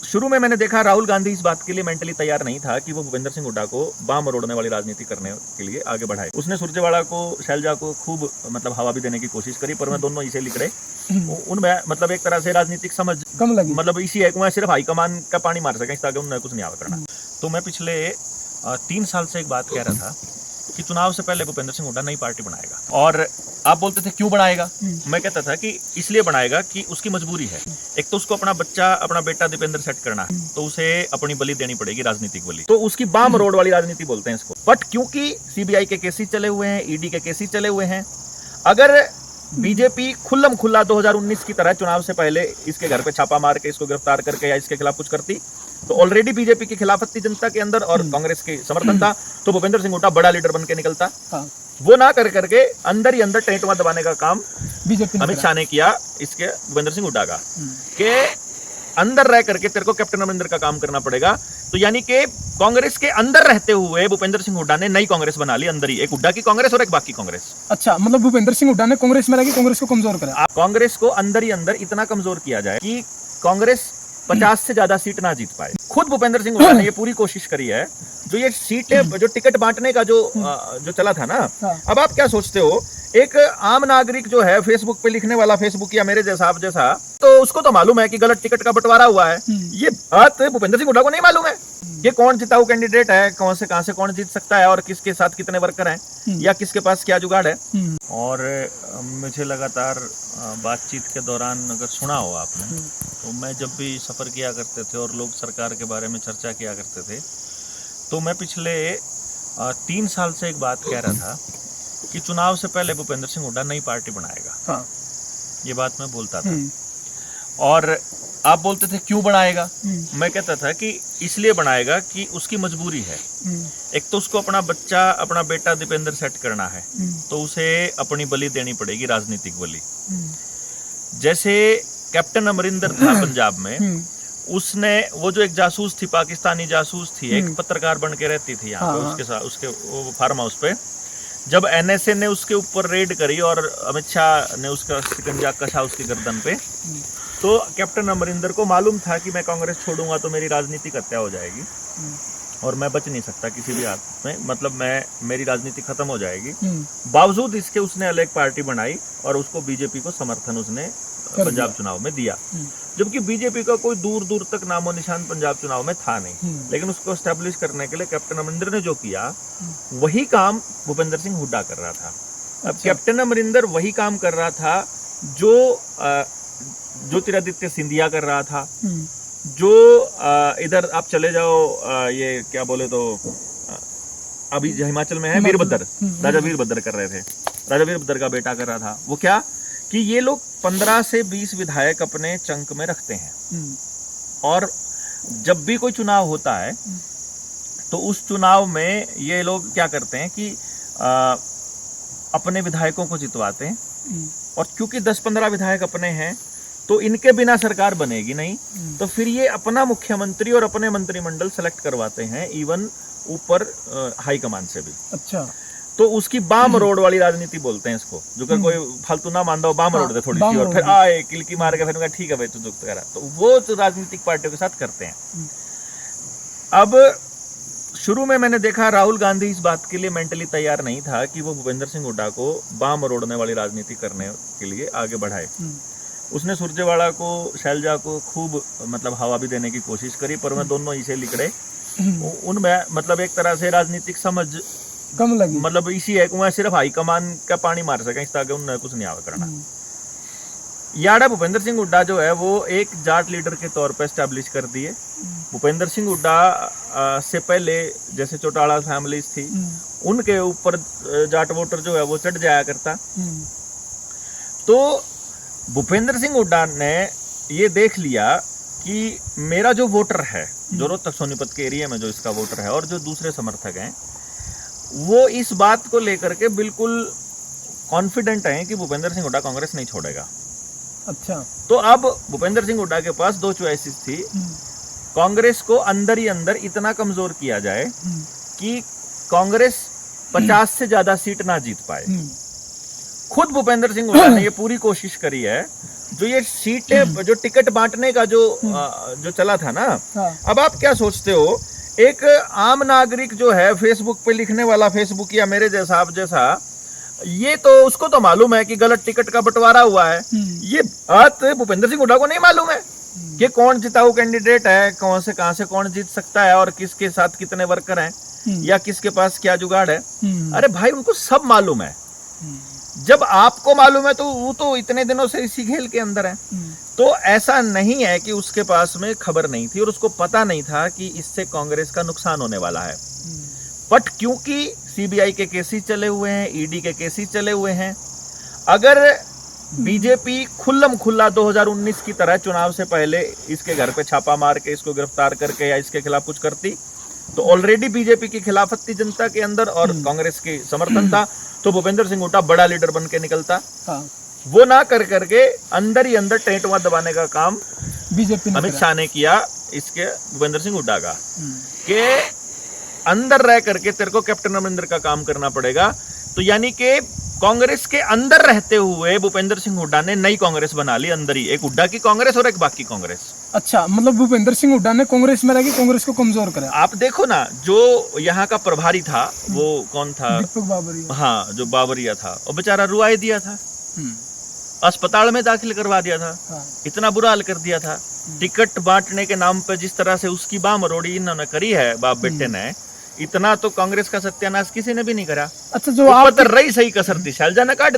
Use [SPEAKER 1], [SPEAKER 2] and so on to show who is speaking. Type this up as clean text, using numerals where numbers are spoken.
[SPEAKER 1] शुरू में मैंने देखा राहुल गांधी इस बात के लिए मेंटली तैयार नहीं था कि वो भूपेंद्र सिंह हुड्डा को बाम मरोड़ने वाली राजनीति करने के लिए आगे बढ़ाए। उसने सुरजेवाला को, शैलजा को खूब मतलब हवा भी देने की कोशिश करी, पर मैं दोनों इसे लिखड़े उनमें मतलब एक तरह से राजनीतिक समझ
[SPEAKER 2] कम लगी।
[SPEAKER 1] मतलब इसी एक मैं सिर्फ हाईकमान का पानी मार सके, इस आगे उन्हें कुछ नहीं आवा करना। तो मैं पिछले 3 साल से एक बात कह रहा था कि चुनाव से पहले भूपेंद्र सिंह हुड्डा नई पार्टी बनाएगा। और आप बोलते थे क्यों बनाएगा, मैं कहता था कि इसलिए बनाएगा कि उसकी मजबूरी है। एक तो उसको अपना बच्चा, अपना बेटा दीपेंद्र सेट करना है, तो उसे अपनी बलि देनी पड़ेगी, राजनीतिक बलि। तो उसकी बाम रोड वाली राजनीति बोलते हैं इसको। बट क्योंकि सीबीआई के केसेस चले हुए हैं, ईडी के केसेस चले हुए हैं, अगर बीजेपी खुल्लम खुल्ला 2019 की तरह चुनाव से पहले इसके घर पे छापा मार के इसको गिरफ्तार करके या इसके खिलाफ कुछ करती, तो ऑलरेडी बीजेपी की खिलाफत थी जनता के अंदर और कांग्रेस के समर्थन था, तो भूपेंद्र सिंह हुड्डा बड़ा लीडर बन के निकलता। वो ना कर करके अंदर ही अंदर टेंटवा दबाने का काम बीजेपी अमित शाह ने किया इसके भूपेंद्र सिंह हुड्डा का, के अंदर रह करके तेरे को कैप्टन अमरिंदर का काम करना पड़ेगा। तो यानी कि कांग्रेस के अंदर रहते हुए भूपेंद्र सिंह हुड्डा ने नई कांग्रेस बना ली अंदर ही, एक हुड्डा की कांग्रेस और एक बाकी कांग्रेस।
[SPEAKER 2] अच्छा, मतलब भूपेंद्र सिंह हुड्डा ने कांग्रेस में रह के कांग्रेस को कमजोर करा।
[SPEAKER 1] कांग्रेस को अंदर ही अंदर इतना कमजोर किया जाए कि कांग्रेस 50 से ज्यादा सीट ना जीत पाए। खुद भूपेंद्र सिंह हुड्डा ने ये पूरी कोशिश करी है। जो ये सीटें, जो टिकट बांटने का जो चला था ना, अब आप क्या सोचते हो, एक आम नागरिक जो है फेसबुक पे लिखने वाला, फेसबुक या मेरे जैसा, आप जैसा, तो उसको तो मालूम है कि गलत टिकट का बंटवारा हुआ है। ये बात भूपेंद्र सिंह हुड्डा को नहीं मालूम है कि कौन जिताऊ कैंडिडेट है, कौन से कहां से कौन जीत सकता है और किसके साथ कितने वर्कर हैं या किसके पास क्या जुगाड़ है। और मुझे लगातार बातचीत के दौरान अगर सुना हो आपने, तो मैं जब भी सफर किया करते थे और लोग सरकार के बारे में चर्चा किया करते थे, तो मैं पिछले 3 साल से एक बात कह रहा था कि चुनाव से पहले भूपेंद्र सिंह हुड्डा नई पार्टी बनाएगा। ये बात मैं बोलता था और आप बोलते थे क्यों बनाएगा, मैं कहता था कि इसलिए बनाएगा कि उसकी मजबूरी है। एक तो उसको अपना बच्चा, अपना बेटा दीपेंद्र सेट करना है, तो उसे अपनी बलि देनी पड़ेगी, राजनीतिक बलि। जैसे कैप्टन अमरिंदर था पंजाब में, उसने, वो जो एक जासूस थी, पाकिस्तानी जासूस थी, एक पत्रकार बन के रहती थी यहाँ पे उसके साथ, उसके फार्म हाउस पे। जब एनएसए ने उसके ऊपर रेड करी और अमित शाह ने उसका शिकंजा कसा उसकी गर्दन पे, तो कैप्टन अमरिंदर को मालूम था कि मैं कांग्रेस छोड़ूंगा तो मेरी राजनीतिक हत्या हो जाएगी और मैं बच नहीं सकता किसी भी हाथ में, मतलब मेरी राजनीति खत्म हो जाएगी। बावजूद इसके उसने अलग पार्टी बनाई और उसको बीजेपी को समर्थन उसने पंजाब चुनाव में दिया, जबकि बीजेपी का कोई दूर दूर तक नामो निशान पंजाब चुनाव में था नहीं। लेकिन उसको एस्टेब्लिश करने के लिए कैप्टन अमरिंदर ने जो किया, वही काम भूपेंद्र सिंह हुड्डा कर रहा था। अब कैप्टन अमरिंदर वही काम कर रहा था जो ज्योतिरादित्य सिंधिया कर रहा था, जो इधर आप चले जाओ, ये क्या बोले तो अभी हिमाचल में है वीरभद्र, राजा वीरभद्र कर रहे थे, राजा वीरभद्र का बेटा कर रहा था। वो क्या कि ये लोग 15 से 20 विधायक अपने चंक में रखते हैं और जब भी कोई चुनाव होता है तो उस चुनाव में ये लोग क्या करते हैं कि अपने विधायकों को जितवाते हैं, और क्योंकि 10-15 विधायक अपने हैं तो इनके बिना सरकार बनेगी नहीं, तो फिर ये अपना मुख्यमंत्री और अपने मंत्रिमंडल सेलेक्ट करवाते हैं, इवन ऊपर हाईकमान से भी। अच्छा, तो उसकी बाम रोड वाली राजनीति बोलते हैं इसको। जो कर कोई फालतू ना मान दो, बाम रोड दे थोड़ी सी और फिर आए किलकी मार के फिर ठीक है भाई तू दुख करा, तो वो तो राजनीतिक पार्टियों के साथ करते हैं। अब शुरू में मैंने देखा राहुल गांधी इस बात के लिए मेंटली तैयार नहीं था कि वो भूपेंद्र सिंह हुड्डा को बाम रोड़ने वाली राजनीति करने के लिए आगे बढ़ाए। उसने सुरजेवाला को, शैलजा को खूब मतलब हवा भी देने की कोशिश करी, पर मैं दोनों इसे लिखड़े उनमें मतलब एक तरह से राजनीतिक समझ कम लगी, मतलब इसी एक मैं सिर्फ हाईकमान का पानी मार सके, इस आगे उन्हें कुछ नहीं आवा करना। याड़ा भूपेंद्र सिंह हुड्डा जो है वो एक जाट लीडर के तौर पर एस्टैब्लिश कर दिए। भूपेंद्र सिंह हुड्डा से पहले जैसे चौटाला फैमिलीज थी, उनके ऊपर जाट वोटर जो है वो चढ़ जाया करता। तो भूपेंद्र सिंह हुड्डा ने ये देख लिया कि मेरा जो वोटर है, जो रोहतक सोनीपत के एरिया में जो इसका वोटर है और जो दूसरे समर्थक हैं, वो इस बात को लेकर के बिल्कुल कॉन्फिडेंट हैं कि भूपेंद्र सिंह हुड्डा कांग्रेस नहीं छोड़ेगा। अच्छा, तो अब भूपेंद्र सिंह हुड्डा के पास 2 चॉइसेस थी। कांग्रेस को अंदर ही अंदर इतना कमजोर किया जाए कि कांग्रेस 50 से ज्यादा सीट ना जीत पाए। खुद भूपेंद्र सिंह हुड्डा ने ये पूरी कोशिश करी है। जो ये सीटें जो टिकट बांटने का जो चला था ना,
[SPEAKER 2] हाँ।
[SPEAKER 1] अब आप क्या सोचते हो, एक आम नागरिक जो है फेसबुक पे लिखने वाला, फेसबुक या मेरे जैसा आप जैसा, ये तो उसको तो मालूम है कि गलत टिकट का बंटवारा हुआ है। ये बात भूपेंद्र सिंह हुड्डा को नहीं मालूम है कि कौन जिताऊ कैंडिडेट है, कौन से कहां से कौन जीत सकता है और किसके साथ कितने वर्कर हैं या किसके पास क्या जुगाड़ है। अरे भाई, उनको सब मालूम है। जब आपको मालूम है तो वो तो इतने दिनों से इसी खेल के अंदर है। तो ऐसा नहीं है कि उसके पास में खबर नहीं थी और उसको पता नहीं था कि इससे कांग्रेस का नुकसान होने वाला है। बट क्योंकि सीबीआई के केसेस चले हुए हैं, ईडी के केसेस चले हुए हैं, अगर बीजेपी खुल्लम खुल्ला 2019 की तरह चुनाव से पहले इसके घर पे छापा मार के इसको गिरफ्तार करके या इसके खिलाफ कुछ करती, तो ऑलरेडी बीजेपी की खिलाफत थी जनता के अंदर और कांग्रेस की समर्थन था, तो भूपेंद्र सिंह हुड्डा बड़ा लीडर बन के निकलता। वो ना कर करके अंदर ही अंदर टेंटवा दबाने का काम
[SPEAKER 2] बीजेपी
[SPEAKER 1] अमित शाह ने किया इसके भूपेंद्र सिंह हुड्डा का, कि अंदर रह करके तेरे को कैप्टन अमरिंदर का काम करना पड़ेगा। तो यानी कि कांग्रेस के अंदर रहते हुए भूपेंद्र सिंह हुड्डा ने नई कांग्रेस बना ली अंदर ही, एक हुड्डा की कांग्रेस और एक बाकी कांग्रेस।
[SPEAKER 2] अच्छा, मतलब भूपेंद्र सिंह हुड्डा ने कांग्रेस में रहकर कांग्रेस को कमजोर करा।
[SPEAKER 1] आप देखो ना, जो यहाँ का प्रभारी था वो कौन था,
[SPEAKER 2] दीपक बाबरिया।
[SPEAKER 1] हाँ, जो बाबरिया था, और बेचारा रुआई दिया था, अस्पताल में दाखिल करवा दिया था। इतना बुरा हाल कर दिया था। टिकट बांटने के नाम पर जिस तरह से उसकी बाम रोड़ी इन्होंने करी है बाप बेटे ने, इतना तो कांग्रेस का सत्यानाश किसी ने भी नहीं करा।
[SPEAKER 2] अच्छा, जो आप
[SPEAKER 1] रही सही कसर थी, शैलजा ने काट